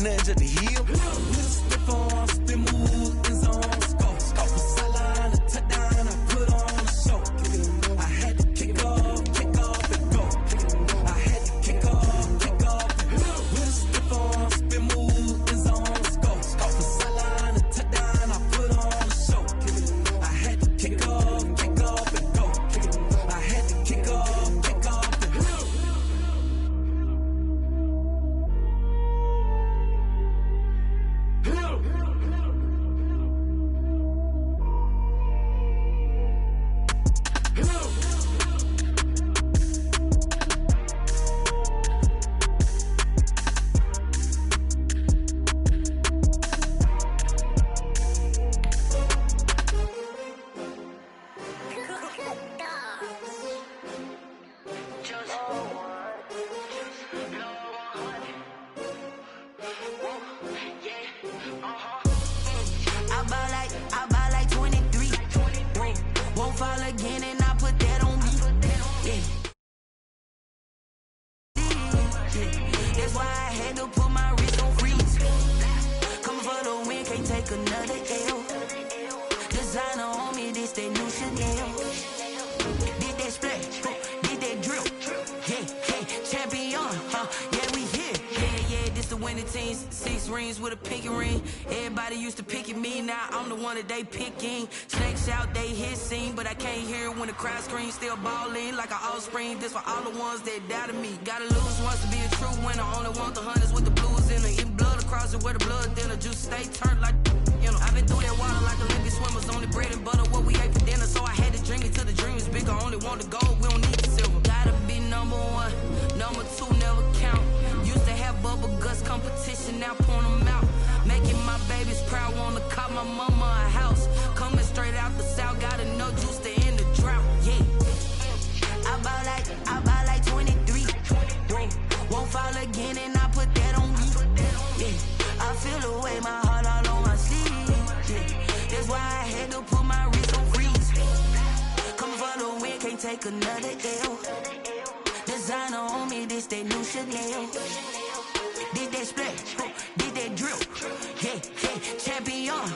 nothing just to heal. Stiff on, spin move, in zone, scope. From sideline to touchdown, I put on a show. I had to kick off, and go. I had to kick off, and go. Stiff on, spin move, in zone, scope. From sideline to touchdown, I put on a show. I had to kick off, and go. I had to kick off, and go. I buy like 23. Won't fall again, and I put that on me. Yeah. That's why I had to put my wrist on freeze. Coming for the win, can't take another L. Designer on me, this that new Chanel. Did that splash, did that drill. Yeah, champion, yeah, we here. Yeah, this the winning team. 6 rings with a pinky ring. Everybody used to pick at me, now I'm the one that they picking. Snakes out, they hit scene, but I can't hear it when the crowd screams. Still balling like an offspring. This for all the ones that doubted me. Gotta lose once to be a true winner. Only want the hunters with the blues in it. Eating blood across it where the blood thinner. Juice stay turned like, you know. I've been through that water like Olympic swimmers. Only bread and butter, what we ate for dinner. So I had to drink it till the dream is bigger. Only want the gold, we don't need the silver. Gotta be number 1, number 2 never count. Used to have bubble guts competition, now point them out. Making my babies proud, wanna cop my mama a house. Coming straight out the south, gotta know juice to end the drought. Yeah, I buy like 23. Won't fall again, and I put that on me. Yeah, I feel the way, my heart all on my sleeve. Yeah, that's why I had to put my wrist on freeze. Coming for the win, can't take another L. Designer on me, this that new Chanel. Did that splash, did that drill. Yeah, champion,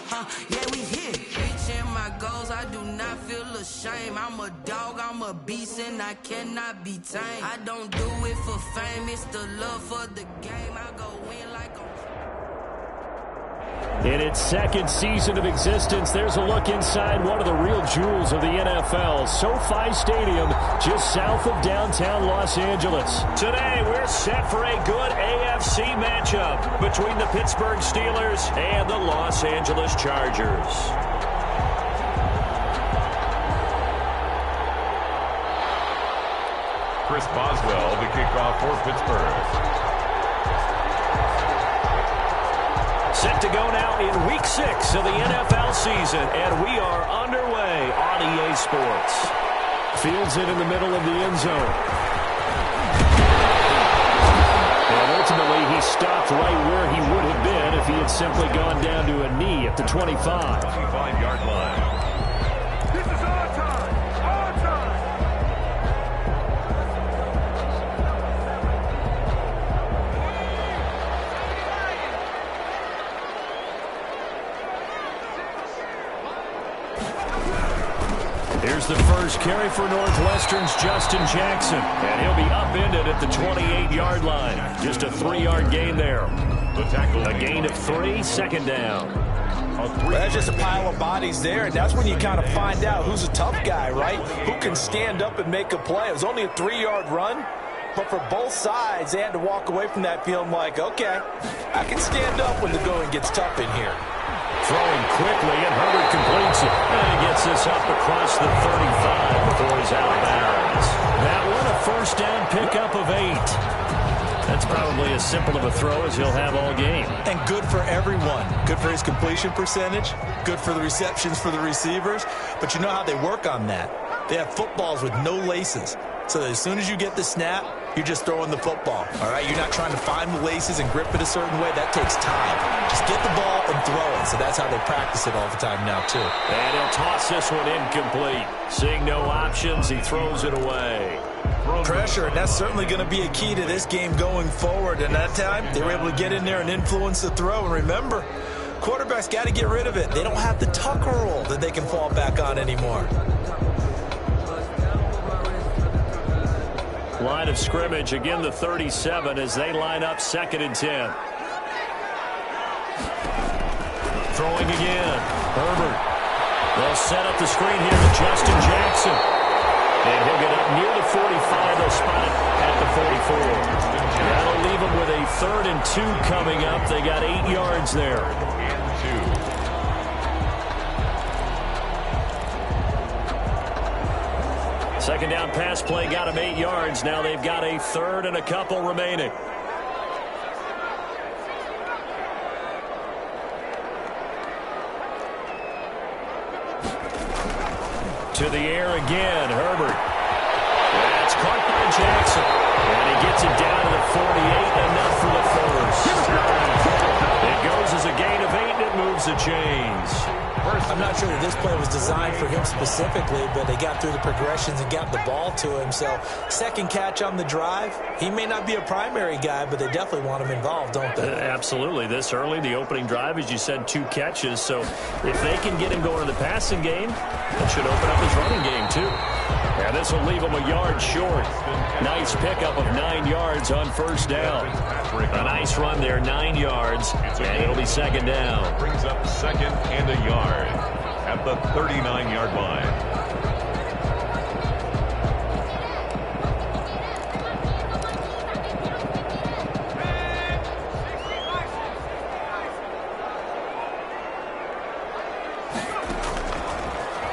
yeah, we here. Reaching my goals, I do not feel ashamed. I'm a dog, I'm a beast, and I cannot be tamed. I don't do it for fame, it's the love for the game. I go win like a... In its second season of existence, there's a look inside one of the real jewels of the NFL, SoFi Stadium, just south of downtown Los Angeles. Today, we're set for a good AFC matchup between the Pittsburgh Steelers and the Los Angeles Chargers. Chris Boswell, the kickoff for Pittsburgh. Set to go now in Week 6 of the NFL season, and we are underway on EA Sports. Fields it in the middle of the end zone. And ultimately, he stopped right where he would have been if he had simply gone down to a knee at the 25. 25-yard line. This is our time! Our time! Here's the first carry for Northwestern's Justin Jackson, and he'll be upended at the 28-yard line. Just a 3-yard gain there. A gain of 3, second down. Well, that's just a pile of bodies there, and that's when you kind of find out who's a tough guy, right? Who can stand up and make a play. It was only a 3-yard run, but for both sides, they had to walk away from that feeling like, okay, I can stand up when the going gets tough in here. Throwing quickly, and Herbert completes it. And he gets this up across the 35 before he's out of bounds. That one, a first down pickup of 8. That's probably as simple of a throw as he'll have all game. And good for everyone. Good for his completion percentage. Good for the receptions for the receivers. But you know how they work on that. They have footballs with no laces. So that as soon as you get the snap, you're just throwing the football. All right, you're not trying to find the laces and grip it a certain way. That takes time. Just get the ball and throw it. So that's how they practice it all the time now, too. And he'll toss this one incomplete. Seeing no options, he throws it away. Pressure, and that's certainly going to be a key to this game going forward. And that time, they were able to get in there and influence the throw. And remember, quarterbacks got to get rid of it. They don't have the Tucker rule that they can fall back on anymore. Line of scrimmage, again the 37 as they line up 2nd and 10. Throwing again. Herbert. They'll set up the screen here to Justin Jackson. And he'll get up near the 45. They'll spot it at the 44. That'll leave them with a 3rd and 2 coming up. They got 8 yards there. Second down pass play got them 8 yards. Now they've got a 3rd and a couple remaining. To the air again, Herbert. That's caught by Jackson. And he gets it down to the 48, enough for the first. It goes as a gain of 8, and it moves the chains. I'm not sure that this play was designed for him specifically, but they got through the progressions and got the ball to him. So, second catch on the drive. He may not be a primary guy, but they definitely want him involved, don't they? Absolutely. This early, the opening drive, as you said, 2 catches. So, if they can get him going in the passing game, that should open up his running game, too. And this will leave him a yard short. Nice pickup of 9 yards on first down. A nice run there, 9 yards, and it'll be 2nd down. Brings up 2nd and a yard at the 39-yard line.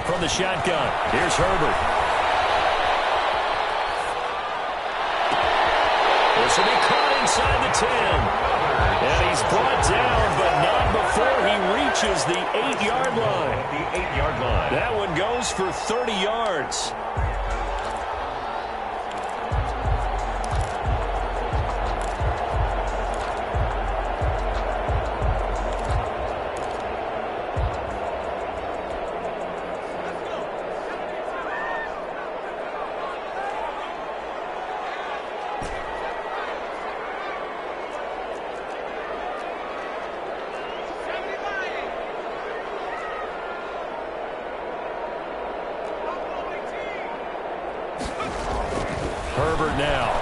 From the shotgun, here's Herbert. This will be caught inside the 10. And he's brought down, but not before he reaches the 8-yard line. The 8-yard line. That one goes for 30 yards. Herbert now.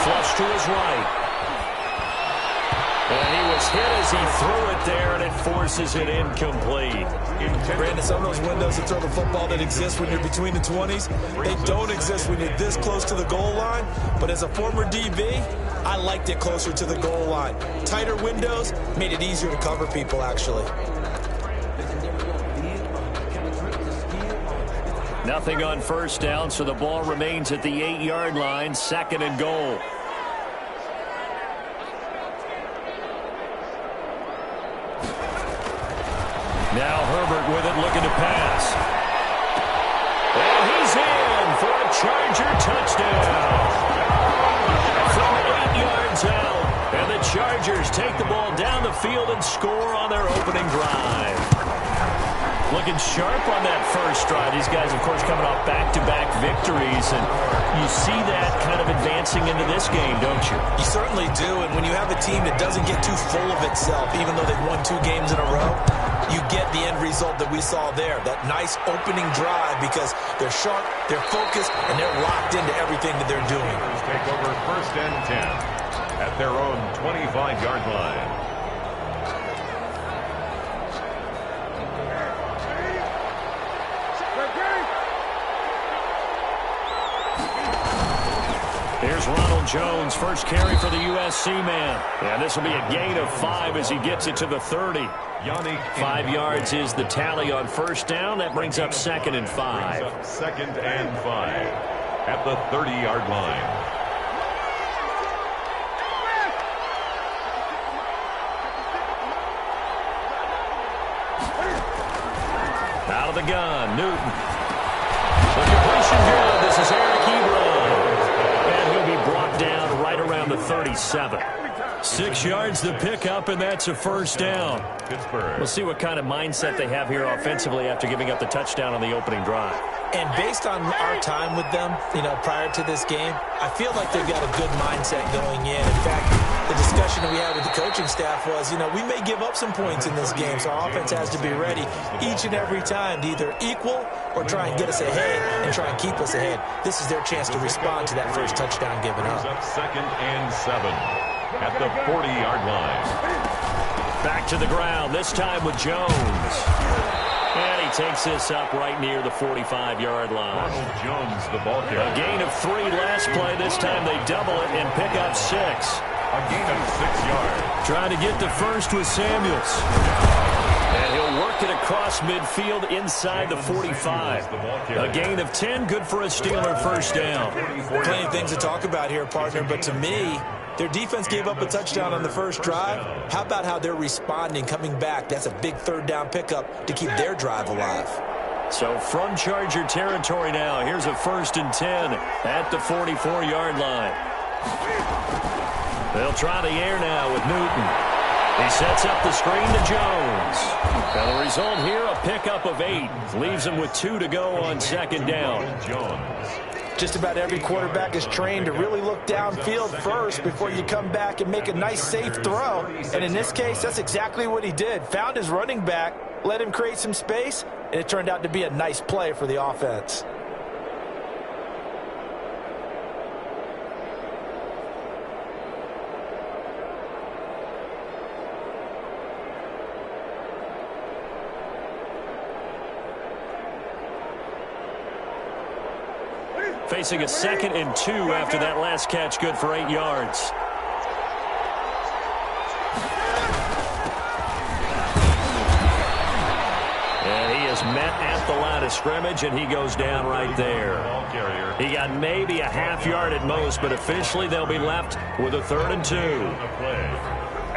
Flush to his right. And he was hit as he threw it there, and it forces it incomplete. Brandon, some of those windows to throw the football that exist when you're between the 20s, they don't exist when you're this close to the goal line. But as a former DB, I liked it closer to the goal line. Tighter windows made it easier to cover people, actually. Nothing on first down, so the ball remains at the 8-yard line, 2nd and goal. Now Herbert with it, looking to pass. And he's in for a Charger touchdown. From 8 yards out, and the Chargers take the ball down the field and score on their opening drive. Looking sharp on that first drive. These guys, of course, coming off back-to-back victories, and you see that kind of advancing into this game, don't you? You certainly do, and when you have a team that doesn't get too full of itself, even though they've won 2 games in a row, you get the end result that we saw there, that nice opening drive, because they're sharp, they're focused, and they're locked into everything that they're doing. Take over 1st and 10 at their own 25-yard line. Here's Ronald Jones, first carry for the USC man. And this will be a gain of 5 as he gets it to the 30. 5 yards is the tally on first down. That brings up 2nd and 5. 2nd and 5 at the 30-yard line. Out of the gun, Newton. The completion good. This is Eric Ebron. And he'll be brought down right around the 37. 6 yards to pick up, and that's a first down. Pittsburgh. We'll see what kind of mindset they have here offensively after giving up the touchdown on the opening drive. And based on our time with them, prior to this game, I feel like they've got a good mindset going in. In fact, the discussion that we had with the coaching staff was, we may give up some points in this game, so our offense has to be ready each and every time to either equal or try and get us ahead and try and keep us ahead. This is their chance to respond to that first touchdown given up. Second and 7 at the 40-yard line. Back to the ground, this time with Jones. And he takes this up right near the 45-yard line. Ronald Jones, the ball carrier. A gain of 3 last play. This time they double it and pick up 6. A gain of 6 yards. Trying to get the first with Samuels. And he'll work it across midfield inside the 45. A gain of 10, good for a Steeler first down. Plenty of things to talk about here, partner, but to me, their defense gave up a touchdown on the first drive. How about how they're responding, coming back? That's a big third down pickup to keep their drive alive. So from Charger territory now, here's a 1st and 10 at the 44-yard line. They'll try the air now with Newton. He sets up the screen to Jones. And the result here, a pickup of 8. Leaves him with 2 to go on second down. Jones. Just about every quarterback is trained to really look downfield first before you come back and make a nice, safe throw. And in this case, that's exactly what he did. Found his running back, let him create some space, and it turned out to be a nice play for the offense. Facing a 2nd and 2 after that last catch, good for 8 yards. And he is met at the line of scrimmage, and he goes down right there. He got maybe a half yard at most, but officially they'll be left with a 3rd and 2.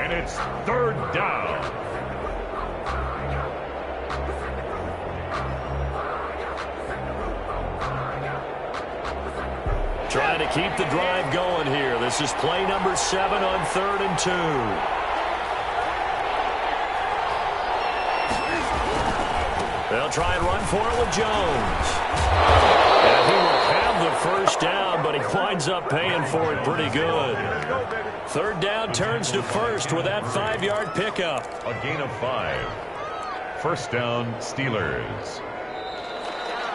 And it's 3rd down. Trying to keep the drive going here. This is play number 7 on 3rd and 2. They'll try and run for it with Jones. And he will have the first down, but he winds up paying for it pretty good. 3rd down turns to 1st with that 5-yard pickup. A gain of 5. First down, Steelers.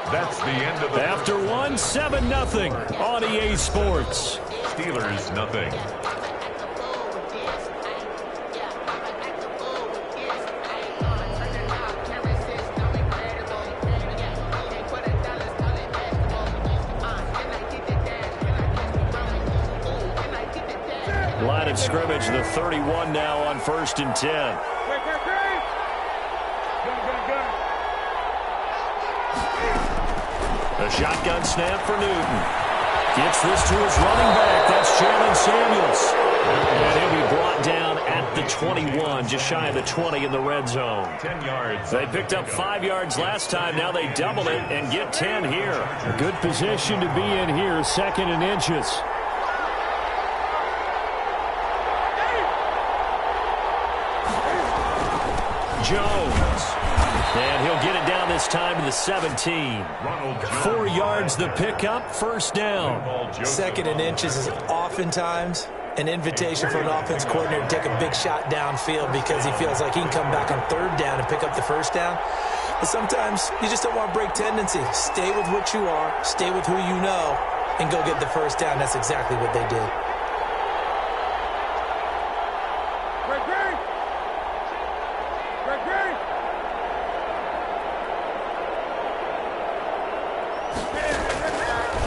That's the end of the... After 1, 7-0 on EA Sports. Steelers, nothing. Line of scrimmage, the 31 now on 1st and 10. A shotgun snap for Newton. Gets this to his running back. That's Jalen Samuels. And he'll be brought down at the 21, just shy of the 20 in the red zone. 10 yards. They picked up 5 yards last time. Now they double it and get 10 here. A good position to be in here, 2nd and inches. Jones. And he'll get it down this time to the 17. 4 yards the pickup, 1st down. 2nd and inches is oftentimes an invitation for an offense coordinator to take a big shot downfield because he feels like he can come back on 3rd down and pick up the 1st down. But sometimes you just don't want to break tendency. Stay with what you are, stay with who you know, and go get the 1st down. That's exactly what they did.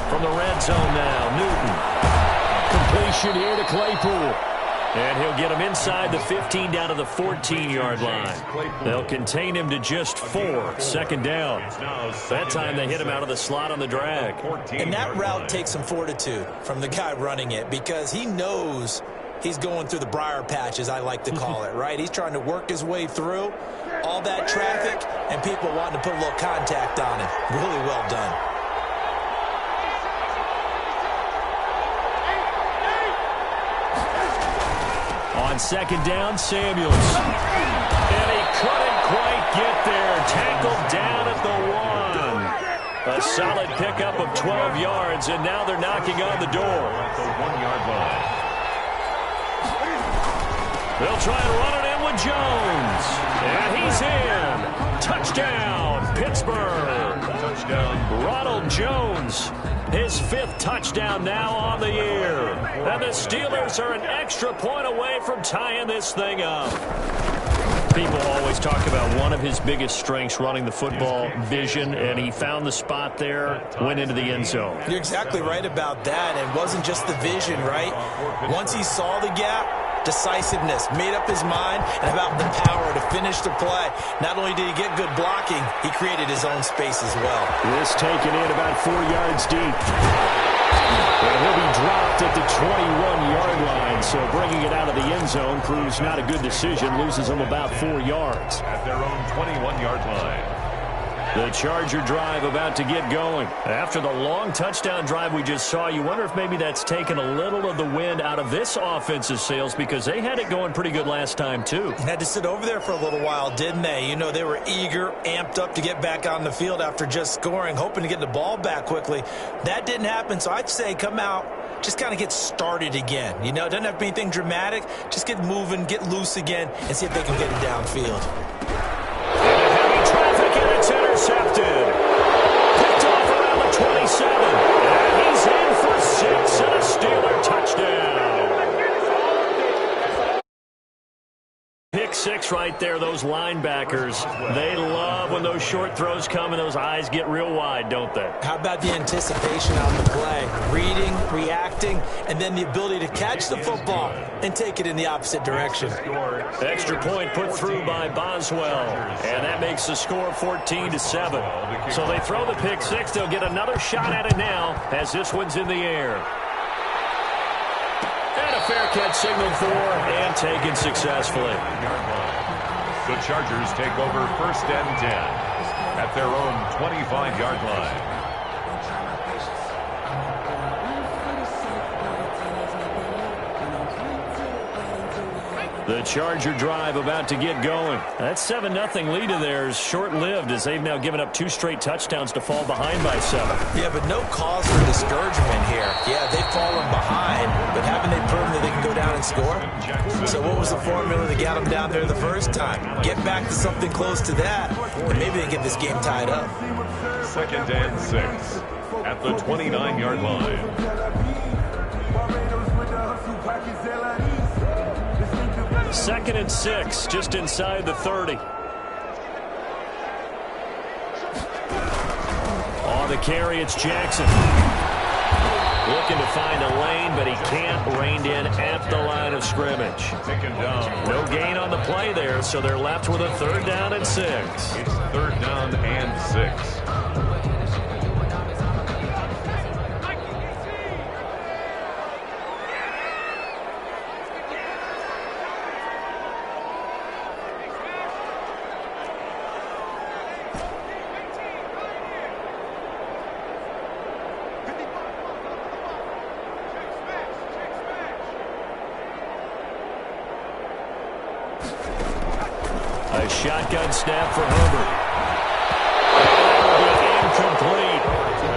From the red zone now, Newton. Completion here to Claypool. And he'll get him inside the 15 down to the 14-yard line. They'll contain him to just 4. 2nd down. That time they hit him out of the slot on the drag. And that route takes some fortitude from the guy running it because he knows he's going through the briar patch, as I like to call it, right? He's trying to work his way through all that traffic and people wanting to put a little contact on him. Really well done. On 2nd down, Samuels. And he couldn't quite get there. Tackled down at the 1. A solid pickup of 12 yards, and now they're knocking on the door. At the 1-yard line. They'll try and run it in with Jones. And he's in. Touchdown, Pittsburgh. Touchdown. Ronald Jones, his 5th touchdown now on the year. And the Steelers are an extra point away from tying this thing up. People always talk about one of his biggest strengths, running the football, vision, and he found the spot there, went into the end zone. You're exactly right about that. It wasn't just the vision, right? Once he saw the gap, decisiveness, made up his mind, and about the power to finish the play. Not only did he get good blocking, he created his own space as well. This taken in about 4 yards deep. And he'll be dropped at the 21-yard line, so bringing it out of the end zone proves not a good decision, loses him about 4 yards. At their own 21-yard line. The Charger drive about to get going. After the long touchdown drive we just saw, you wonder if maybe that's taken a little of the wind out of this offensive sails, because they had it going pretty good last time too. Had to sit over there for a little while, didn't they? You know, they were eager, amped up to get back on the field after just scoring, hoping to get the ball back quickly. That didn't happen, so I'd say come out, just kind of get started again. You know, it doesn't have to be anything dramatic. Just get moving, get loose again, and see if they can get it downfield. It's intercepted. Picked off around the 27. And he's in for 6 and a Steeler touchdown. Pick 6 right there, those linebackers. They love when those short throws come and those eyes get real wide, don't they? How about the anticipation on the play? Reading, reacting, and then the ability to catch the football and take it in the opposite direction. Extra point put through by Boswell. And that makes the score 14-7. So they throw the pick 6. They'll get another shot at it now as this one's in the air. And a fair catch signaled for and taken successfully. The Chargers take over 1st and 10 at their own 25-yard line. The Charger drive about to get going. That 7-0 lead of theirs short-lived as they've now given up 2 straight touchdowns to fall behind by 7. Yeah, but no cause for discouragement here. Yeah, they've fallen behind, but haven't they proven that they can go down and score? So what was the formula that got them down there the first time? Get back to something close to that, and maybe they get this game tied up. 2nd and 6 at the 29-yard line. 2nd and 6, just inside the 30. On the carry, it's Jackson. Looking to find a lane, but he can't. Reined in at the line of scrimmage. Taken down. No gain on the play there, so they're left with a 3rd down and 6. It's 3rd down and 6. A shotgun snap for Herbert. Incomplete.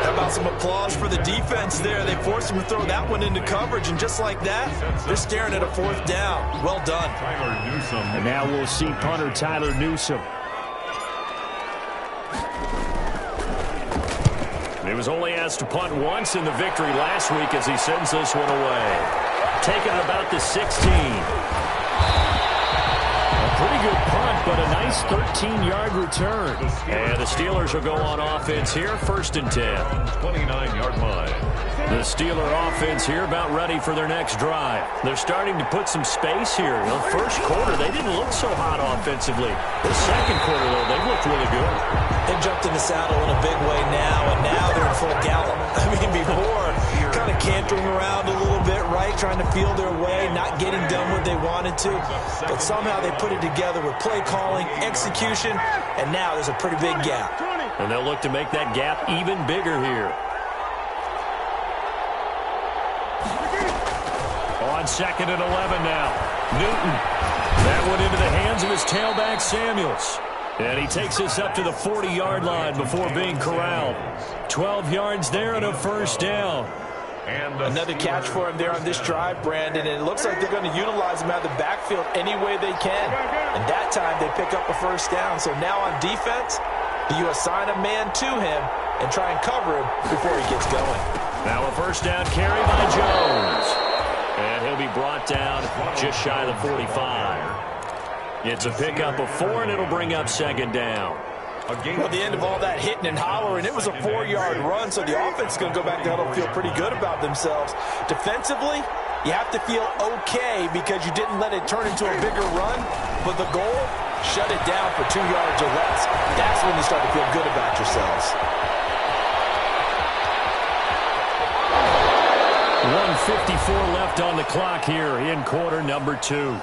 How about some applause for the defense there? They forced him to throw that one into coverage, and just like that, they're staring at a 4th down. Well done. Tyler Newsome. And now we'll see punter Tyler Newsome. He was only asked to punt once in the victory last week as he sends this one away. Taking it about the 16. Pretty good punt, but a nice 13-yard return. And the Steelers will go on offense here, 1st and 10. 29-yard line. The Steeler offense here about ready for their next drive. They're starting to put some space here. In the first quarter, they didn't look so hot offensively. The second quarter, though, they looked really good. They jumped in the saddle in a big way now, and now they're in full gallop. I mean, before, kind of cantering around a little bit, right, trying to feel their way, not getting done what they wanted to. But somehow they put it together with play calling, execution, and now there's a pretty big gap. And they'll look to make that gap even bigger here. On 2nd and 11 now. Newton. That one into the hands of his tailback, Samuels. And he takes us up to the 40-yard line before being corralled. 12 yards there and a first down. And another catch for him there on this drive, Brandon, and it looks like they're going to utilize him out of the backfield any way they can. And that time they pick up a first down. So now on defense, you assign a man to him and try and cover him before he gets going. Now a first down carry by Jones. And he'll be brought down just shy of the 45. It's a pickup of 4, and it'll bring up second down. Well, the end of all that hitting and hollering, it was a 4-yard run, so the offense is going to go back to huddle and feel pretty good about themselves. Defensively, you have to feel okay because you didn't let it turn into a bigger run, but the goal, shut it down for 2 yards or less. That's when you start to feel good about yourselves. 1:54 left on the clock here in quarter number 2.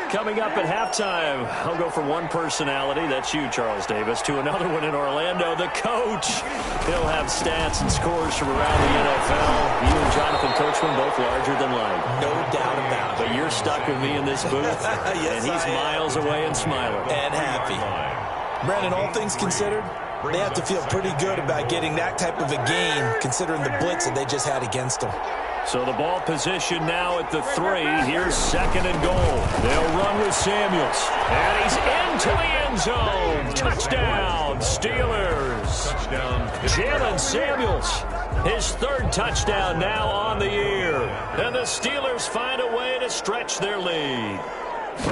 Coming up at halftime, I'll go from one personality, that's you, Charles Davis, to another one in Orlando, the coach. He'll have stats and scores from around the NFL. You and Jonathan Coachman both larger than life. No doubt about it. But you're stuck with me in this booth, yes, and he's miles away and smiling. And happy. Brandon, all things considered, they have to feel pretty good about getting that type of a game, considering the blitz that they just had against them. So the ball position now at the 3. Here's second and goal. They'll run with Samuels. And he's into the end zone. Touchdown, Steelers. Touchdown. Jalen Samuels, his 3rd touchdown now on the year. And the Steelers find a way to stretch their lead.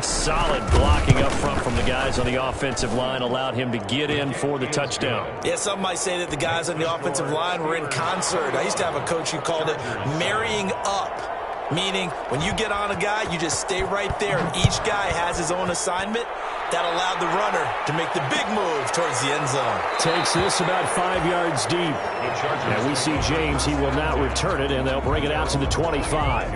Solid blocking up front from the guys on the offensive line allowed him to get in for the touchdown. Yeah, some might say that the guys on the offensive line were in concert. I used to have a coach who called it marrying up, meaning when you get on a guy, you just stay right there, and each guy has his own assignment. That allowed the runner to make the big move towards the end zone. Takes this about 5 yards deep. And we see James, he will not return it, and they'll bring it out to the 25.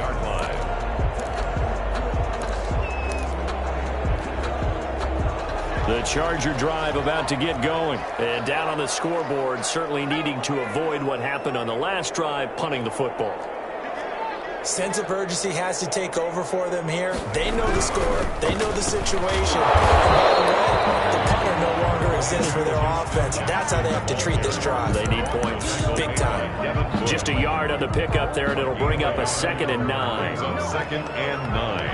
The Charger drive about to get going. And down on the scoreboard, certainly needing to avoid what happened on the last drive, punting the football. Sense of urgency has to take over for them here. They know the score. They know the situation. And by the way, the punter no longer exists for their offense. That's how they have to treat this drive. They need points. Big time. Just a yard on the pickup there, and it'll bring up a 2nd and 9. On 2nd and 9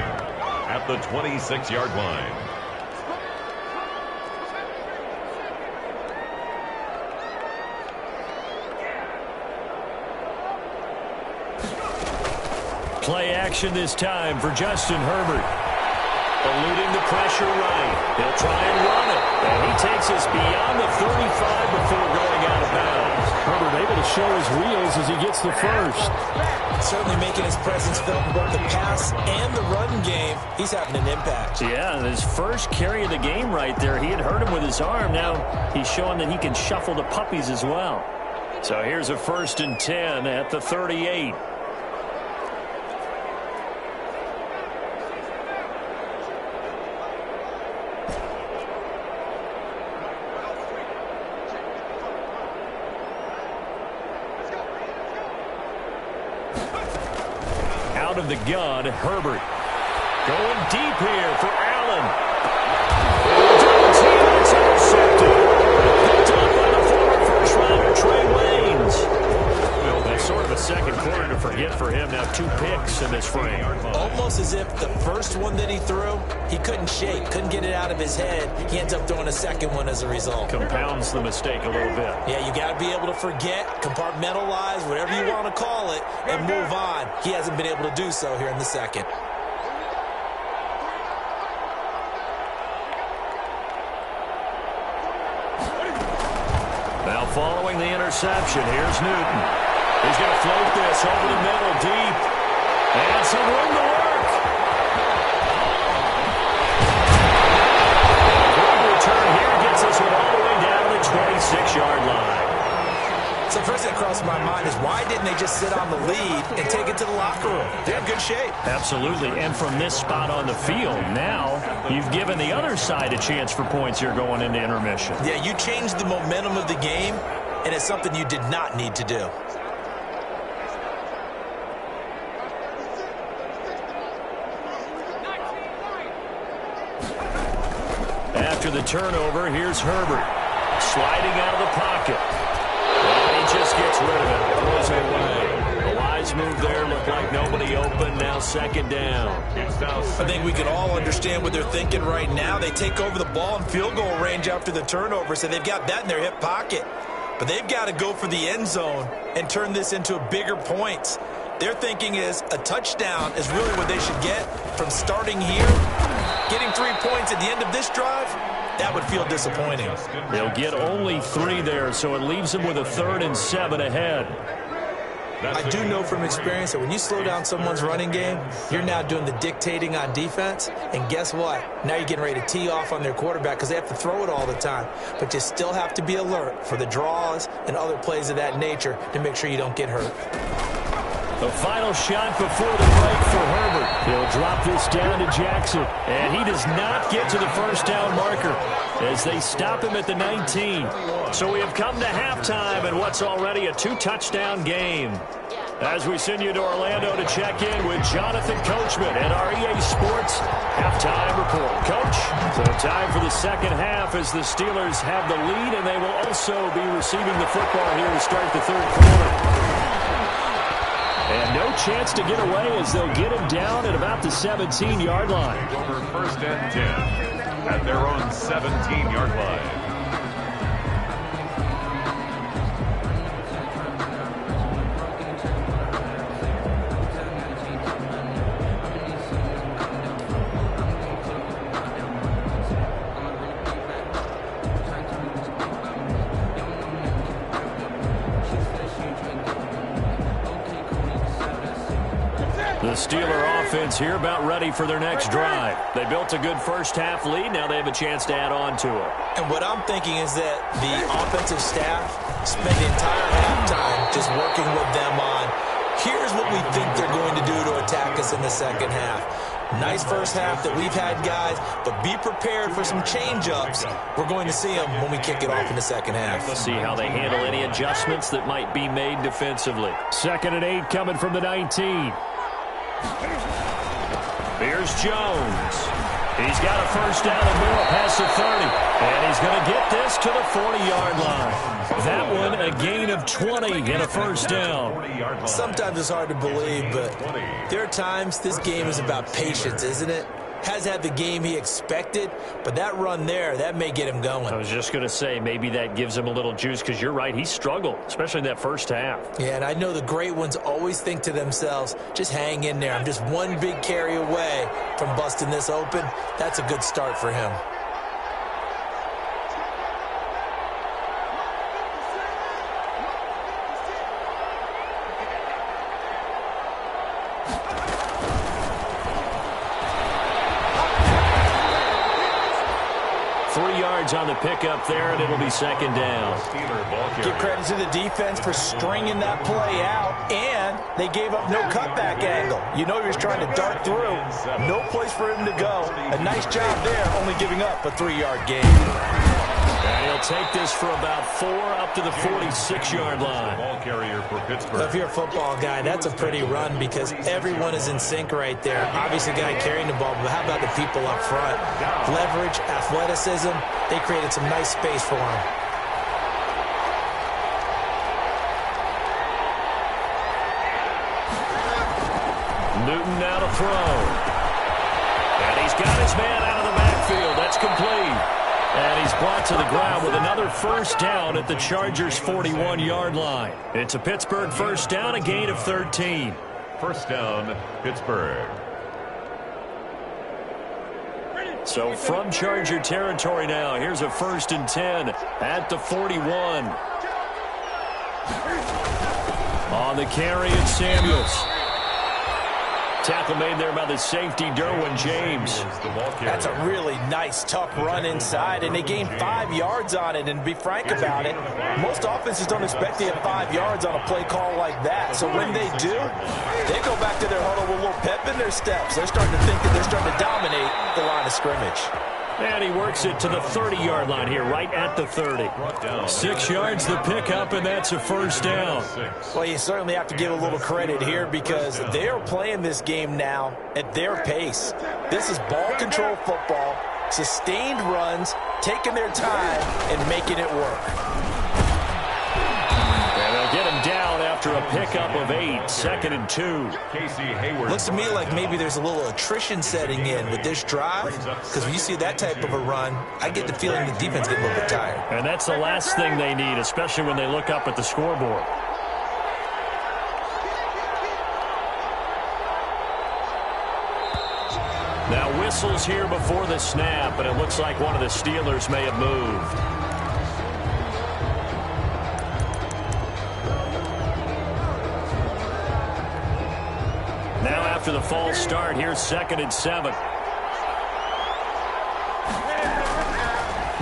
at the 26-yard line. Play action this time for Justin Herbert. Eluding the pressure right. He'll try and run it. And he takes us beyond the 35 before going out of bounds. Herbert able to show his wheels as he gets the first. Certainly making his presence felt in both the pass and the run game. He's having an impact. Yeah, and his first carry of the game right there, he had hurt him with his arm. Now he's showing that he can shuffle the puppies as well. So here's a 1st and 10 at the 38. Out of the gun, Herbert. Going deep here for Allen. It's intercepted. Picked up by the former first-rounder Trey Waynes. That's sort of a second quarter to forget for him. Now 2 picks in this frame. Almost as if the first one that he threw, he couldn't shake, couldn't get it out of his head. He ends up throwing a second one as a result. Compounds the mistake a little bit. Yeah, you got to be able to forget, compartmentalize, whatever you want to call it, and move on. He hasn't been able to do so here in the second. Now following the interception, here's Newton. He's going to float this over the middle deep. And some room to work. Good return here gets us all the way down to the 26-yard line. So first thing that crossed my mind is why didn't they just sit on the lead and take it to the locker room? They're in good shape. Absolutely, and from this spot on the field, now you've given the other side a chance for points here going into intermission. Yeah, you changed the momentum of the game, and it's something you did not need to do. after the turnover. Here's Herbert. Sliding out of the pocket. And he just gets rid of it. Throws it away. A wise move there. Looked like nobody open. Now second down. I think we can all understand what they're thinking right now. They take over the ball in field goal range after the turnover, so they've got that in their hip pocket. But they've got to go for the end zone and turn this into bigger points. Their thinking is a touchdown is really what they should get from starting here. Getting 3 points at the end of this drive, that would feel disappointing. They'll get only 3 there, so it leaves them with a 3rd and 7 ahead. I do know from experience that when you slow down someone's running game, you're now doing the dictating on defense. And guess what? Now you're getting ready to tee off on their quarterback because they have to throw it all the time. But you still have to be alert for the draws and other plays of that nature to make sure you don't get hurt. The final shot before the break for Herbert. He'll drop this down to Jackson. And he does not get to the first down marker as they stop him at the 19. So we have come to halftime in what's already a 2-touchdown game. As we send you to Orlando to check in with Jonathan Coachman at our EA Sports Halftime Report. Coach, so time for the second half as the Steelers have the lead, and they will also be receiving the football here to start the third quarter. And no chance to get away as they'll get him down at about the 17-yard line. Over 1st and 10 at their own 17-yard line. The Steeler offense here about ready for their next drive. They built a good first-half lead. Now they have a chance to add on to it. And what I'm thinking is that the offensive staff spent the entire halftime just working with them on, here's what we think they're going to do to attack us in the second half. Nice first half that we've had, guys, but be prepared for some change-ups. We're going to see them when we kick it off in the second half. Let's see how they handle any adjustments that might be made defensively. 2nd and 8 coming from the 19. Here's Jones. He's got a first down and more past the 30. And he's going to get this to the 40-yard line. That one a gain of 20 and a first down. Sometimes it's hard to believe, but there are times this game is about patience, isn't it? Has had the game he expected, but that run there, that may get him going. I was just going to say, maybe that gives him a little juice because you're right, he struggled, especially in that first half. Yeah, and I know the great ones always think to themselves, just hang in there. I'm just one big carry away from busting this open. That's a good start for him. On the pickup there, and it'll be second down. Give credit to the defense for stringing that play out, and they gave up no cutback angle. You know he was trying to dart through. No place for him to go. A nice job there, only giving up a 3-yard gain. And he'll take this for about 4 up to the 46-yard line. Ball carrier for Pittsburgh. If you're a football guy, that's a pretty run because everyone is in sync right there. Obviously, the guy carrying the ball, but how about the people up front? Leverage, athleticism, they created some nice space for him. Newton now to throw. And he's got his man out of the backfield. That's complete. And he's brought to the ground with another first down at the Chargers' 41-yard line. It's a Pittsburgh first down, a gain of 13. First down, Pittsburgh. So from Charger territory now, here's a 1st and 10 at the 41. On the carry, it's Samuels. Tackle made there by the safety, Derwin James. That's a really nice, tough run inside, and they gained 5 yards on it. And to be frank about it, most offenses don't expect to get 5 yards on a play call like that. So when they do, they go back to their huddle with a little pep in their steps. They're starting to think that they're starting to dominate the line of scrimmage. And he works it to the 30-yard line here, right at the 30. 6 yards the pickup, and that's a first down. Well, you certainly have to give a little credit here because they are playing this game now at their pace. This is ball control football, sustained runs, taking their time and making it work. And they'll get him down after a pickup of 8, 2nd and 2. Casey Hayward. Looks to me like maybe there's a little attrition setting in with this drive, because when you see that type of a run, I get the feeling the defense gets a little bit tired. And that's the last thing they need, especially when they look up at the scoreboard. Now whistles here before the snap, and it looks like one of the Steelers may have moved. Now after the false start, here's 2nd and 7.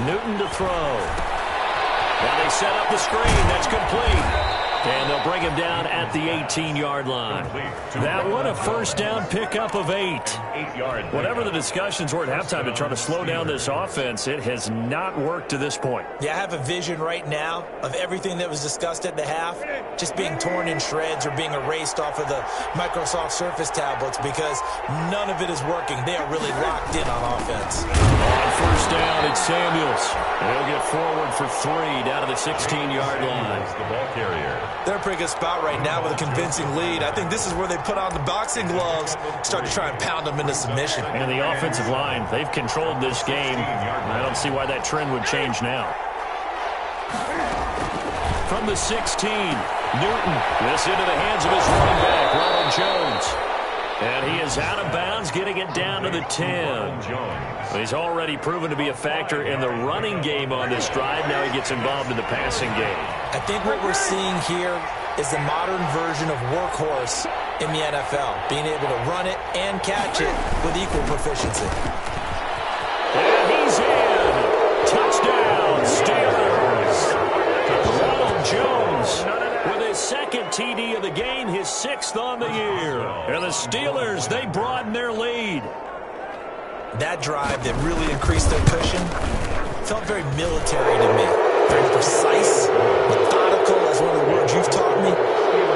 Newton to throw. Now they set up the screen. That's complete. And they'll bring him down at the 18-yard line. That one, a first down pickup of 8. Whatever the discussions were at halftime to try to slow down this offense, it has not worked to this point. Yeah, I have a vision right now of everything that was discussed at the half just being torn in shreds or being erased off of the Microsoft Surface tablets, because none of it is working. They are really locked in on offense. On first down, it's Samuels. He'll get forward for 3 down to the 16-yard line. The ball carrier. They're in a pretty good spot right now with a convincing lead. I think this is where they put on the boxing gloves, start to try and pound them into submission. And the offensive line, they've controlled this game. I don't see why that trend would change now. From the 16, Newton. This into the hands of his running back, Ronald Jones. And he is out of bounds, getting it down to the 10. He's already proven to be a factor in the running game on this drive. Now he gets involved in the passing game. I think what we're seeing here is the modern version of workhorse in the NFL, being able to run it and catch it with equal proficiency. And he's in. Touchdown, Steelers. Ronald Jones with his 2nd TD of the game, his 6th on the year. And the Steelers, they broaden their lead. That drive that really increased their cushion felt very military to me. Very precise, methodical, is one of the words you've taught me.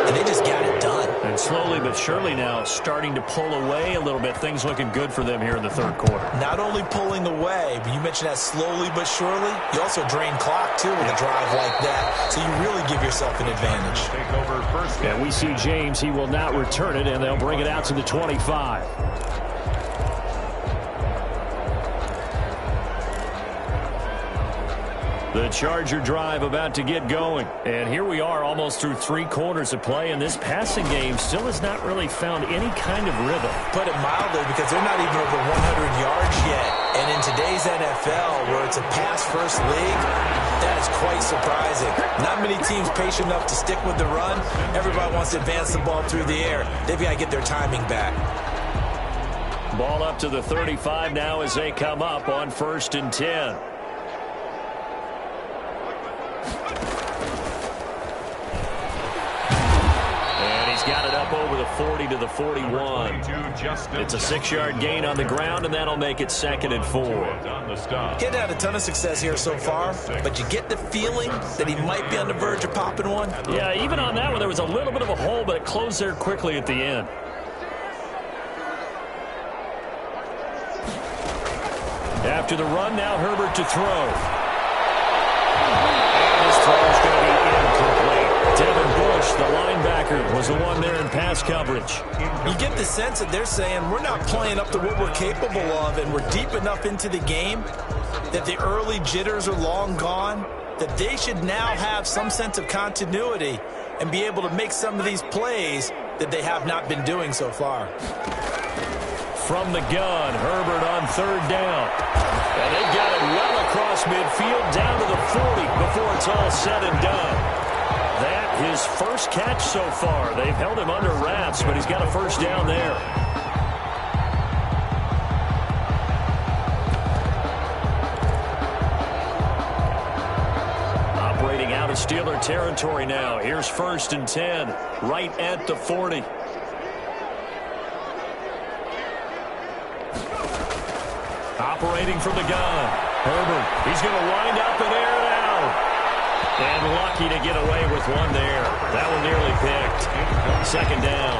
And they just got it done. And slowly but surely now starting to pull away a little bit. Things looking good for them here in the 3rd quarter. Not only pulling away, but you mentioned that slowly but surely. You also drain clock, too, with a drive like that. So you really give yourself an advantage. Take over first. And we see James. He will not return it, and they'll bring it out to the 25. The Charger drive about to get going. And here we are almost through 3 quarters of play, and this passing game still has not really found any kind of rhythm. Put it mildly, because they're not even over 100 yards yet. And in today's NFL, where it's a pass-first league, that is quite surprising. Not many teams patient enough to stick with the run. Everybody wants to advance the ball through the air. They've got to get their timing back. Ball up to the 35 now as they come up on 1st and 10. Got it up over the 40 to the 41. It's a 6-yard gain on the ground, and that'll make it 2nd and 4. Getting had a ton of success here so far, but you get the feeling that he might be on the verge of popping one. Yeah, even on that one, there was a little bit of a hole, but it closed there quickly at the end. After the run, now Herbert to throw. And his throw is going to be incomplete. Devin Bush, the linebacker, was the one there in pass coverage. You get the sense that they're saying we're not playing up to what we're capable of, and we're deep enough into the game that the early jitters are long gone, that they should now have some sense of continuity and be able to make some of these plays that they have not been doing so far. From the gun, Herbert on 3rd down. And they got it well across midfield down to the 40 before it's all said and done. That his first catch so far. They've held him under wraps, but he's got a first down there. Operating out of Steeler territory now. Here's 1st and 10, right at the 40. Operating from the gun. Herbert, he's going to wind up and air it out. And lucky to get away with one there. That one nearly picked. 2nd down.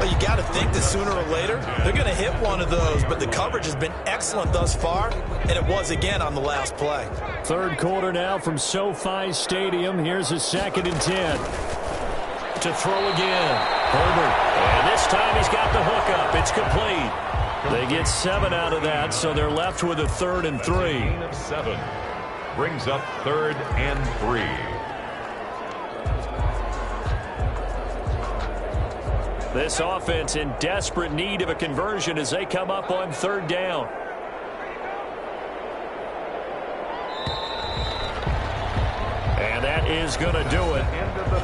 Well, you got to think that sooner or later they're going to hit one of those, but the coverage has been excellent thus far, and it was again on the last play. Third quarter now from SoFi Stadium. Here's a 2nd and 10. To throw again. Herbert. And this time he's got the hook up. It's complete. They get 7 out of that, so they're left with a 3rd and 3. 7 brings up 3rd and 3. This offense in desperate need of a conversion as they come up on 3rd down. And that is going to do it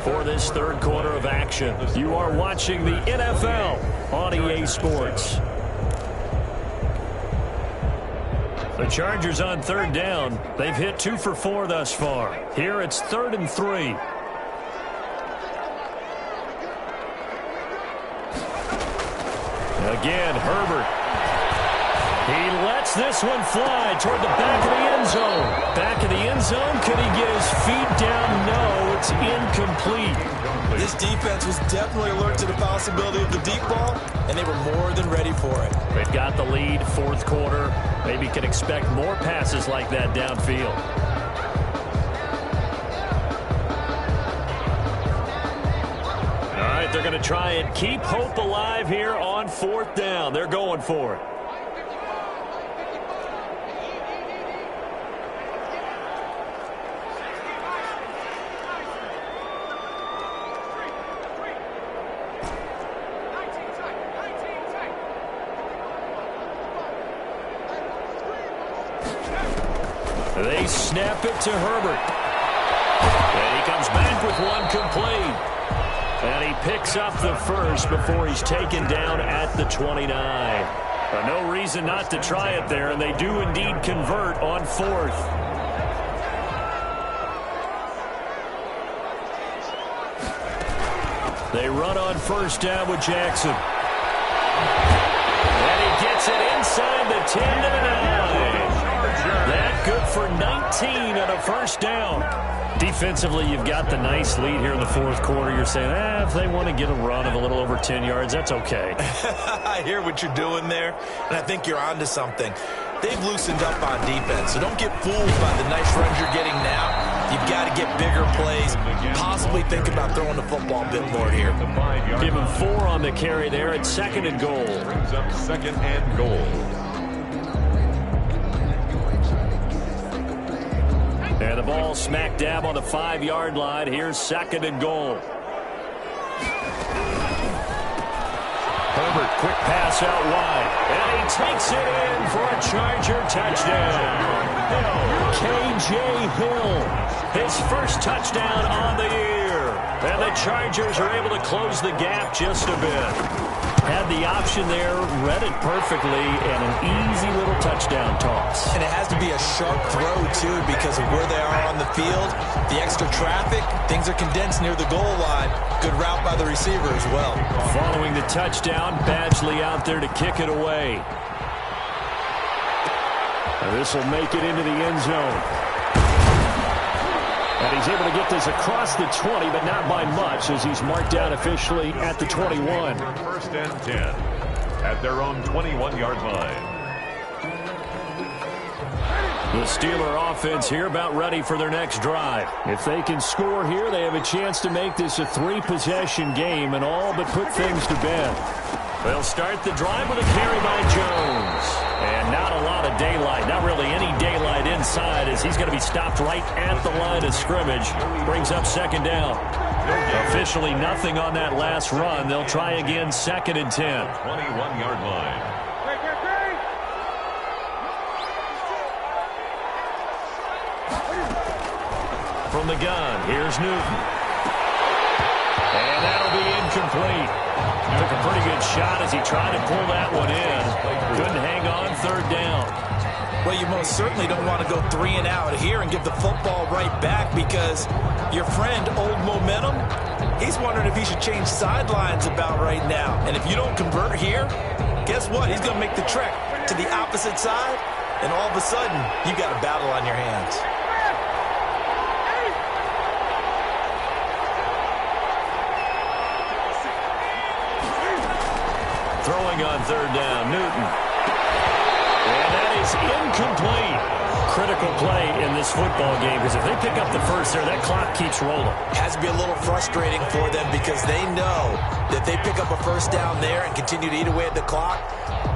for this 3rd quarter of action. You are watching the NFL on EA Sports. The Chargers on 3rd down. They've hit 2 for 4 thus far. Here it's 3rd and 3. Again, Herbert. He lets this one fly toward the back of the end zone. Back of the end zone. Could he get his feet down? No, it's incomplete. This defense was definitely alert to the possibility of the deep ball, and they were more than ready for it. They've got the lead, 4th quarter. Maybe can expect more passes like that downfield. All right, they're going to try and keep hope alive here on 4th down. They're going for it. They snap it to Herbert. And he comes back with one complete. And he picks up the first before he's taken down at the 29. No reason not to try it there, and they do indeed convert on 4th. They run on 1st down with Jackson. And he gets it inside the 10 to the 9. That good for 19 on a 1st down. Defensively, you've got the nice lead here in the 4th quarter. You're saying, if they want to get a run of a little over 10 yards, that's okay. I hear what you're doing there, and I think you're onto something. They've loosened up on defense, so don't get fooled by the nice runs you're getting now. You've got to get bigger plays, possibly think about throwing the football a bit more here. Give him 4 on the carry there at 2nd and goal. Brings up 2nd and goal. And the ball smack dab on the 5-yard line. Here's 2nd and goal. Herbert, quick pass out wide. And he takes it in for a Charger touchdown. K.J. Hill, his first touchdown on the year. And the Chargers are able to close the gap just a bit. Had the option there, read it perfectly, and an easy little touchdown toss. And it has to be a sharp throw, too, because of where they are on the field. The extra traffic, things are condensed near the goal line. Good route by the receiver as well. Following the touchdown, Badgley out there to kick it away. And this will make it into the end zone. And he's able to get this across the 20, but not by much, as he's marked down officially at the 21. 1st and 10 at their own 21-yard line. The Steeler offense here about ready for their next drive. If they can score here, they have a chance to make this a 3-possession game and all but put things to bed. They'll start the drive with a carry by Jones. And not a lot of daylight, not really any daylight inside, as he's going to be stopped right at the line of scrimmage. Brings up 2nd down. Officially nothing on that last run. They'll try again 2nd and 10. 21-yard line. From the gun, here's Newton. And that'll be incomplete. Took a pretty good shot as he tried to pull that one in. Couldn't hang on 3rd down. Well, you most certainly don't want to go 3 and out here and give the football right back, because your friend, Old Momentum, he's wondering if he should change sidelines about right now. And if you don't convert here, guess what? He's going to make the trek to the opposite side, and all of a sudden, you got a battle on your hands. Throwing on third down, Newton. And that is incomplete. Critical play in this football game, because if they pick up the first there, that clock keeps rolling. Has to be a little frustrating for them because they know that they pick up a first down there and continue to eat away at the clock,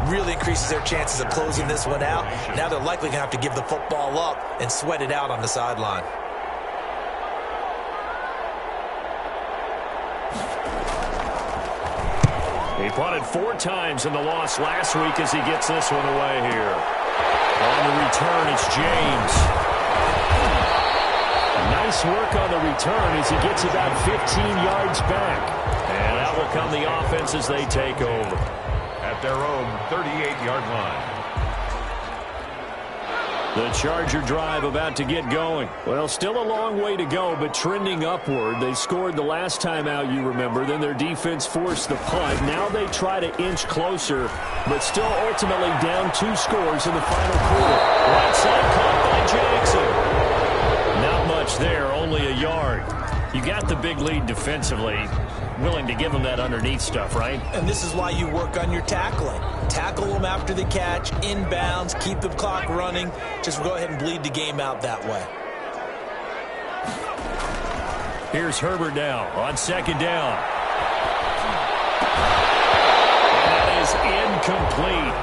really increases their chances of closing this one out. Now they're likely going to have to give the football up and sweat it out on the sideline. He punted 4 times in the loss last week as he gets this one away here. On the return, it's James. Nice work on the return as he gets about 15 yards back. And out will come the offense as they take over. At their own 38-yard line. The Charger drive about to get going. Well, still a long way to go, but trending upward. They scored the last time out, you remember. Then their defense forced the punt. Now they try to inch closer, but still ultimately down 2 scores in the final quarter. Right side caught by Jackson. Not much there, only a yard. You got the big lead defensively. Willing to give them that underneath stuff, right? And this is why you work on your tackling. Tackle them after the catch, inbounds, keep the clock running. Just go ahead and bleed the game out that way. Here's Herbert now on second down. And that is incomplete.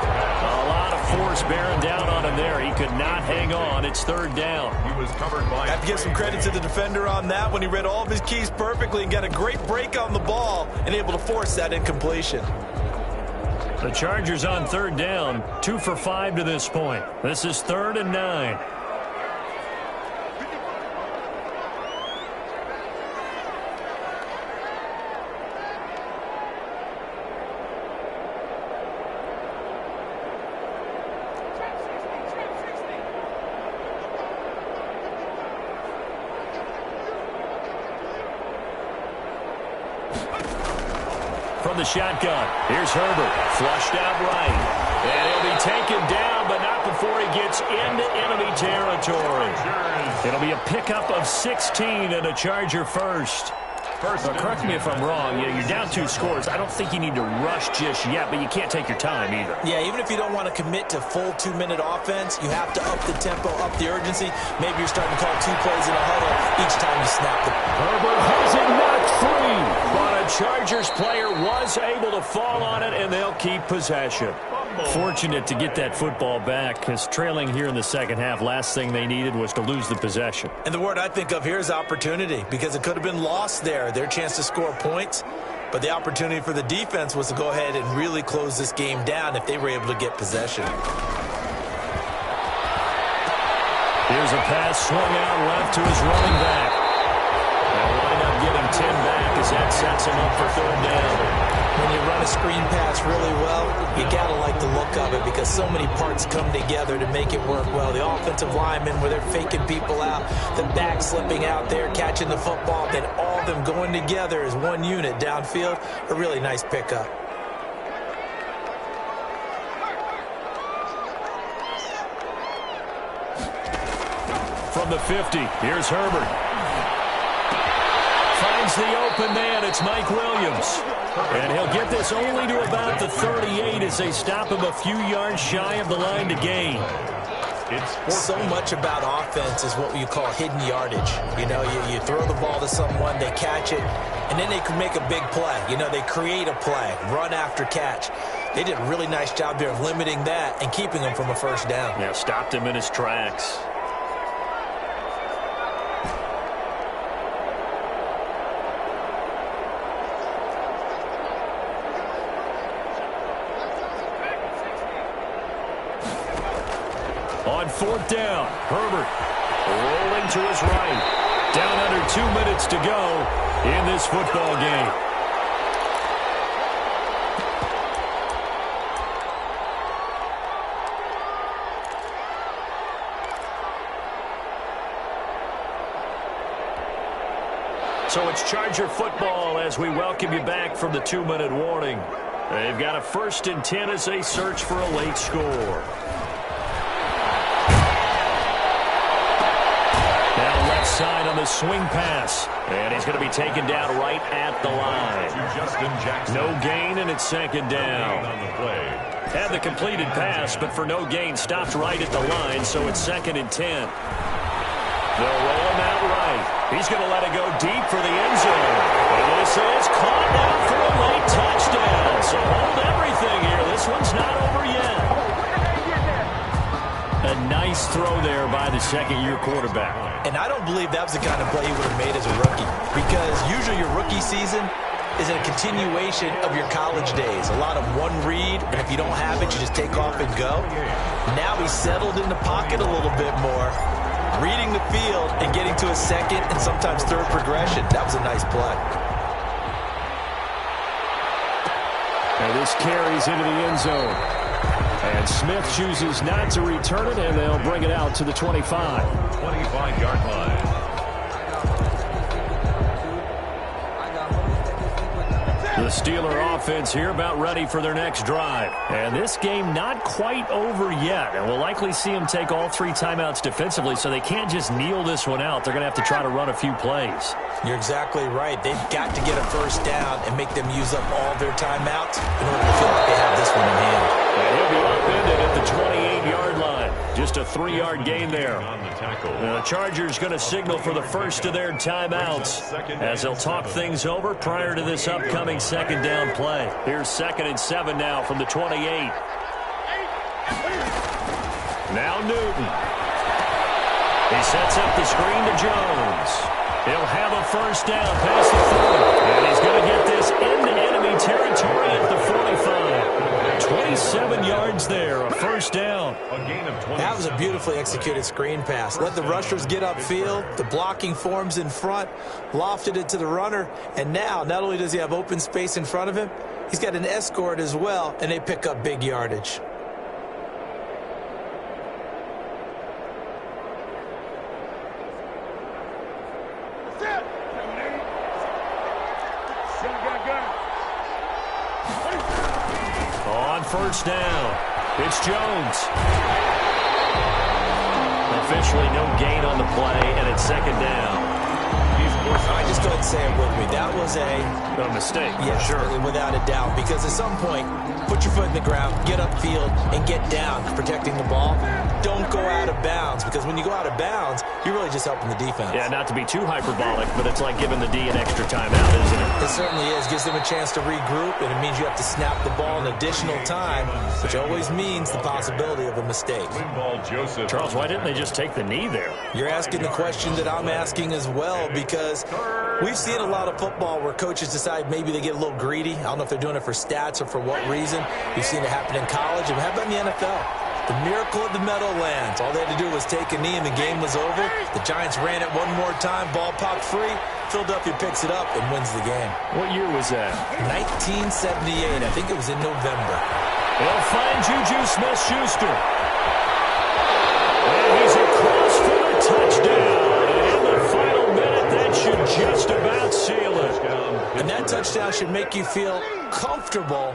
A lot of force bearing down on him there. He could not hang on. It's third down. He was covered by... I have to give some credit to the defender on that when he read all of his keys perfectly and got a great break on the ball and able to force that incompletion. The Chargers on third down, 2 for 5 to this point. This is 3rd and 9. From the shotgun, here's Herbert, flushed out right. And he'll be taken down, but not before he gets into enemy territory. It'll be a pickup of 16 and a Charger first. Correct me if I'm wrong. You're down 2 scores. I don't think you need to rush just yet, but you can't take your time either. Yeah, even if you don't want to commit to full 2-minute offense, you have to up the tempo, up the urgency. Maybe you're starting to call 2 plays in a huddle each time you snap the... Herbert has it knocked free, but a Chargers player was able to fall on it, and they'll keep possession. Fortunate to get that football back, because trailing here in the second half, last thing they needed was to lose the possession. And the word I think of here is opportunity, because it could have been lost there, their chance to score points. But the opportunity for the defense was to go ahead and really close this game down if they were able to get possession. Here's a pass swung out left to his running back. They'll wind up getting 10 back as that sets him up for third down. When you run a screen pass really well, you got to like the look of it because so many parts come together to make it work well. The offensive linemen, where they're faking people out, the back slipping out there, catching the football, then all of them going together as one unit downfield. A really nice pickup. From the 50, here's Herbert. Finds the open man. It's Mike Williams. And he'll get this only to about the 38 as they stop him a few yards shy of the line to gain. It's so much about offense is what you call hidden yardage. You know, you throw the ball to someone, they catch it, and then they can make a big play. You know, they create a play, run after catch. They did a really nice job there of limiting that and keeping him from a first down. Yeah, stopped him in his tracks. On fourth down, Herbert rolling to his right. Down under 2 minutes to go in this football game. So it's Charger football as we welcome you back from the 2-minute warning. They've got a 1st and 10 as they search for a late score. side on the swing pass. And he's going to be taken down right at the line. Justin Jackson. No gain, and it's second down. On the play. Had the completed pass, but for no gain, stopped right at the line, so it's 2nd and 10. They'll roll him out right. He's going to let it go deep for the end zone. And this is caught now for a late touchdown. So hold everything here. This one's not over yet. A nice throw there by the second-year quarterback. And I don't believe that was the kind of play he would have made as a rookie, because usually your rookie season is a continuation of your college days. A lot of one read, and if you don't have it, you just take off and go. Now he's settled in the pocket a little bit more, reading the field and getting to a second and sometimes third progression. That was a nice play. And this carries into the end zone. And Smith chooses not to return it, and they'll bring it out to the 25. 25-yard line. The Steeler offense here about ready for their next drive. And this game not quite over yet. And we'll likely see them take all 3 timeouts defensively, so they can't just kneel this one out. They're going to have to try to run a few plays. You're exactly right. They've got to get a first down and make them use up all their timeouts in order to feel like they have this one in hand. And he'll be upended at the 28-yard line. Just a 3-yard gain there. On the tackle. And the Chargers going to signal for the first of their timeouts as they'll talk things over prior to this upcoming second down play. Here's 2nd and 7 now from the 28. Now Newton. He sets up the screen to Jones. He'll have a first down past the 40. And he's going to get this into enemy territory at the 45. 27 yards there, a first down. A gain of 20. That was a beautifully executed screen pass. Let the rushers get upfield. The blocking forms in front. Lofted it to the runner. And now, not only does he have open space in front of him, he's got an escort as well, and they pick up big yardage. On first down, it's Jones. Officially no gain on the play, and it's second down. I just go ahead and say it with me. That was A mistake, yes, sure. without a doubt. Because at some point, put your foot in the ground, get upfield, and get down protecting the ball. Don't go out of bounds, because when you go out of bounds, you're really just helping the defense. Yeah, not to be too hyperbolic, but it's like giving the D an extra timeout, isn't it? It certainly is. Gives them a chance to regroup, and it means you have to snap the ball an additional time, which always means the possibility of a mistake. Ball Joseph. Charles, why didn't they just take the knee there? You're asking the question that I'm asking as well, because we've seen a lot of football where coaches decide maybe they get a little greedy. I don't know if they're doing it for stats or for what reason. We've seen it happen in college, and how about in the NFL? The miracle of the Meadowlands. All they had to do was take a knee, and the game was over. The Giants ran it one more time. Ball popped free. Philadelphia picks it up and wins the game. What year was that? 1978. I think it was in November. They'll find Juju Smith-Schuster. And he's across for the touchdown. And in the final minute, that should just about seal it. And that touchdown should make you feel comfortable.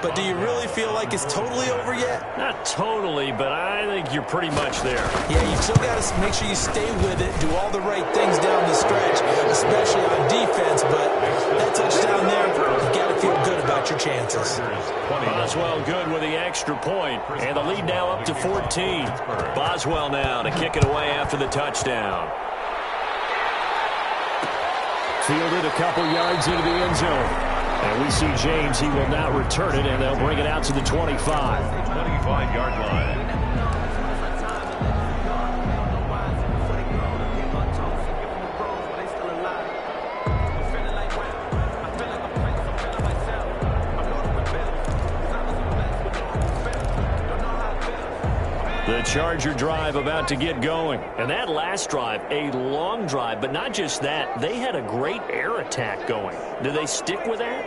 But do you really feel like it's totally over yet? Not totally, but I think you're pretty much there. Yeah, you've still got to make sure you stay with it, do all the right things down the stretch, especially on defense. But that touchdown there, you've got to feel good about your chances. Boswell good with the extra point, and the lead now up to 14. Boswell now to kick it away after the touchdown. Fielded a couple yards into the end zone. And we see James, he will not return it, and they'll bring it out to the 25. 25-yard line. The Charger drive about to get going. And that last drive, a long drive, but not just that. They had a great air attack going. Do they stick with that?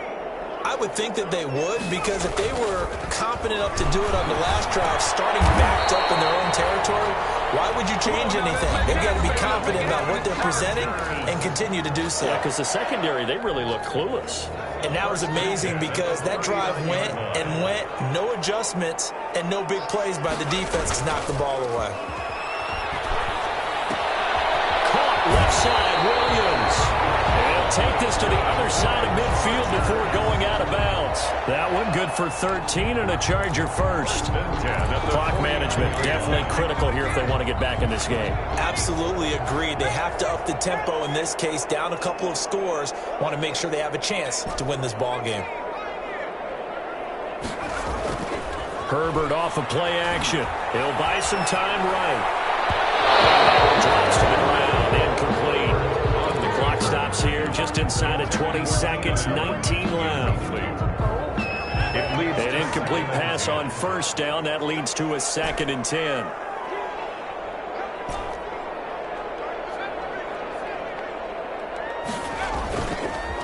I would think that they would, because if they were confident enough to do it on the last drive, starting backed up in their own territory, why would you change anything? They've got to be confident about what they're presenting and continue to do so. Yeah, because the secondary, they really look clueless. And that was amazing, because that drive went and went, no adjustments, and no big plays by the defense to knock the ball away. Caught side, Williams. He'll take this to the other side of midfield before going out of bounds. That one good for 13 and a Charger first. Clock management definitely critical here if they want to get back in this game. Absolutely agreed. They have to up the tempo in this case, down a couple of scores. Want to make sure they have a chance to win this ball game. Herbert off of play action. He'll buy some time right. Drops to the ground, incomplete. The clock stops here just inside of 20 seconds, 19 left. An incomplete pass on first down. That leads to a 2nd and 10.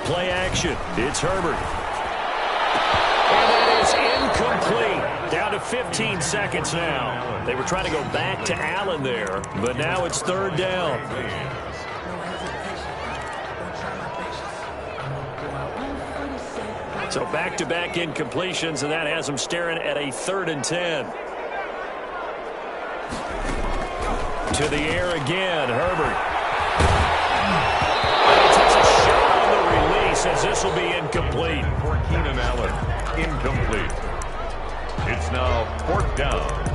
Play action. It's Herbert. And that is incomplete. Down to 15 seconds now. They were trying to go back to Allen there, but now it's 3rd down. So back-to-back incompletions, and that has them staring at a 3rd and 10. To the air again, Herbert. He takes a shot on the release as this will be incomplete. For Keenan Allen, incomplete. It's now 4th down.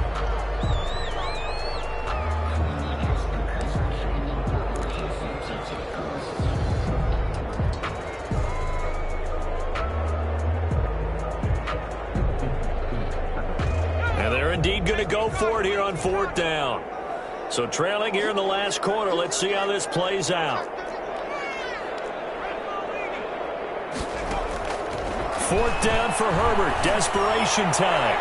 And they're indeed going to go for it here on 4th down. So trailing here in the last quarter. Let's see how this plays out. 4th down for Herbert. Desperation time.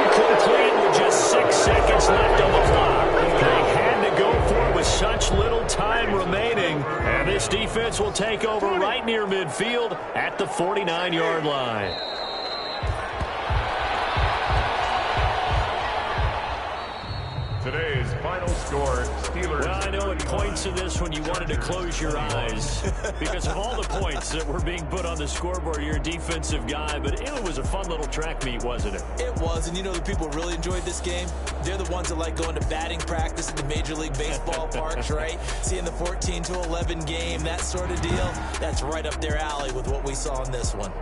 Incomplete with just 6 seconds left on the clock. They had to go for it with such little time remaining. And this defense will take over right near midfield at the 49-yard line. Today's final score, Steelers. Well, I know at points in this one you wanted to close your eyes because of all the points that were being put on the scoreboard. You're a defensive guy, but it was a fun little track meet, wasn't it? It was, and you know the people really enjoyed this game? They're the ones that like going to batting practice at the Major League Baseball parks, right? Seeing the 14-11 game, that sort of deal. That's right up their alley with what we saw in this one.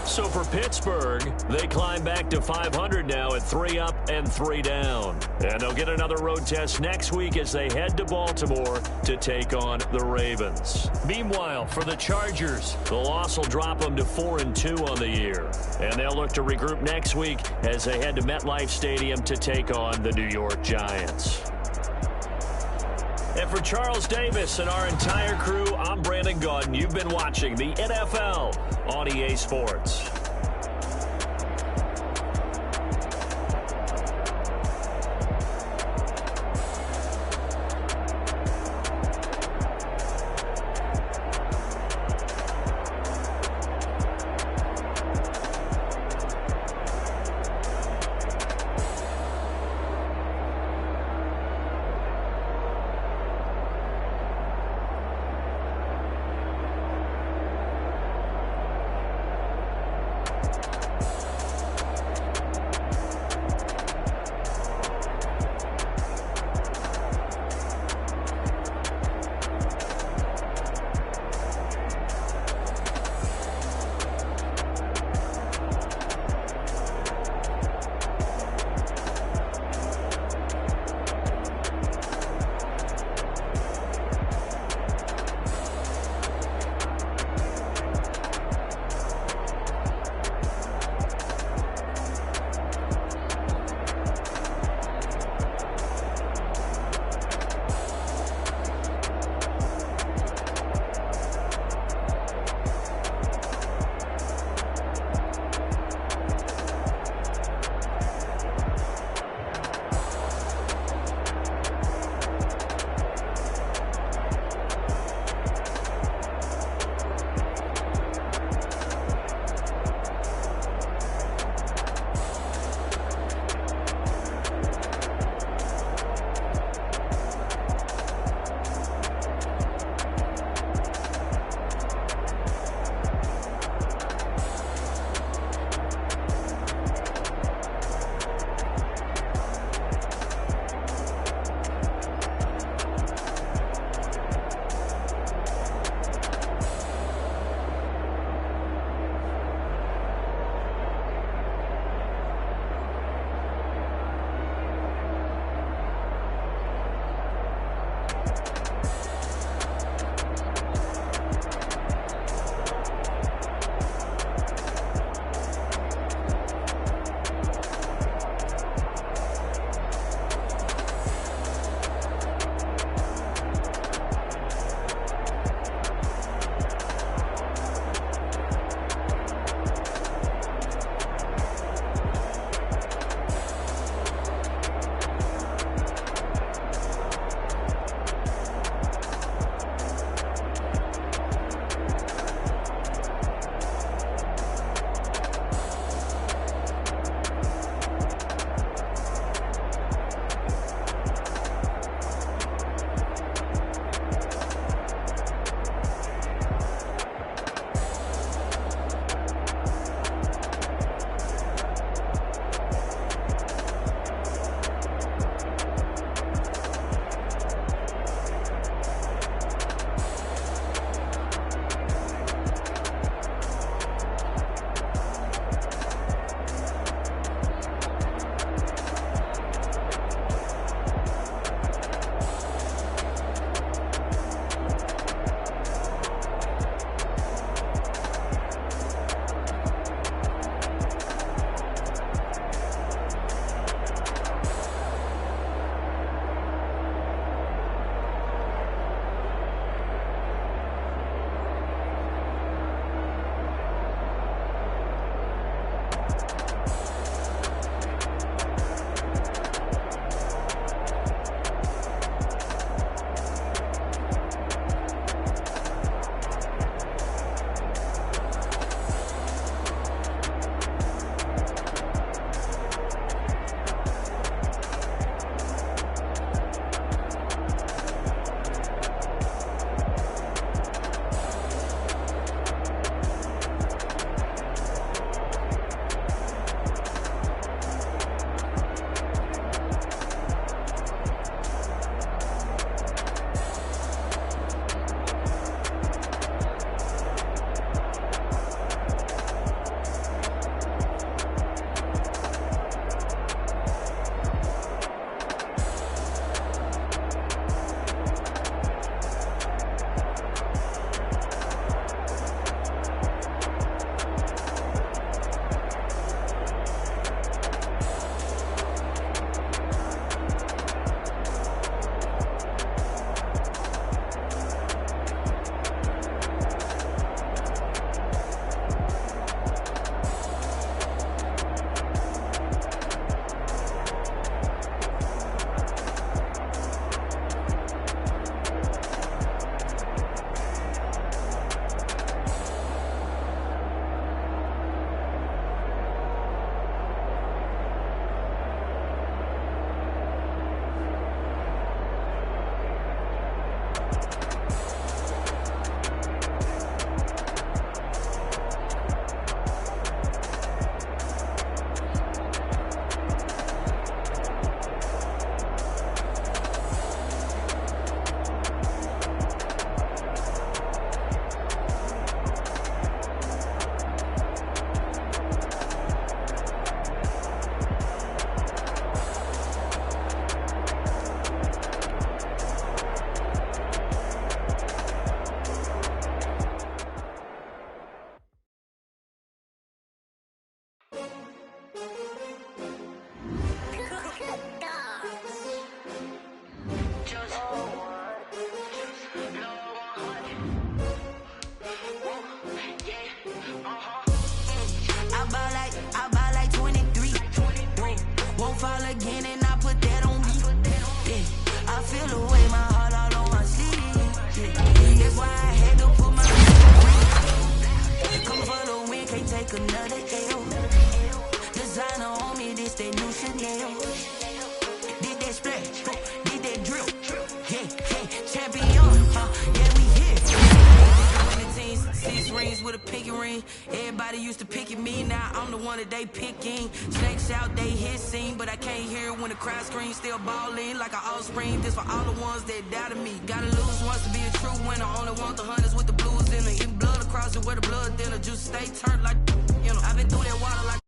So for Pittsburgh, they climb back to 500 now at 3 up and 3 down. And they'll get another road test next week as they head to Baltimore to take on the Ravens. Meanwhile, for the Chargers, the loss will drop them to 4-2 on the year. And they'll look to regroup next week as they head to MetLife Stadium to take on the New York Giants. And for Charles Davis and our entire crew, I'm Brandon Gaudin. You've been watching the NFL on EA Sports. Everybody used to pick at me, now I'm the one that they picking. Snakes out, they hissing, but I can't hear when the crowd screams. Still balling like an offspring. This for all the ones that doubted me. Gotta lose once to be a true winner. Only want the hunters with the blues in it. Eating blood across it where the blood thinner. Juice stay turned like, you know. I've been through that water like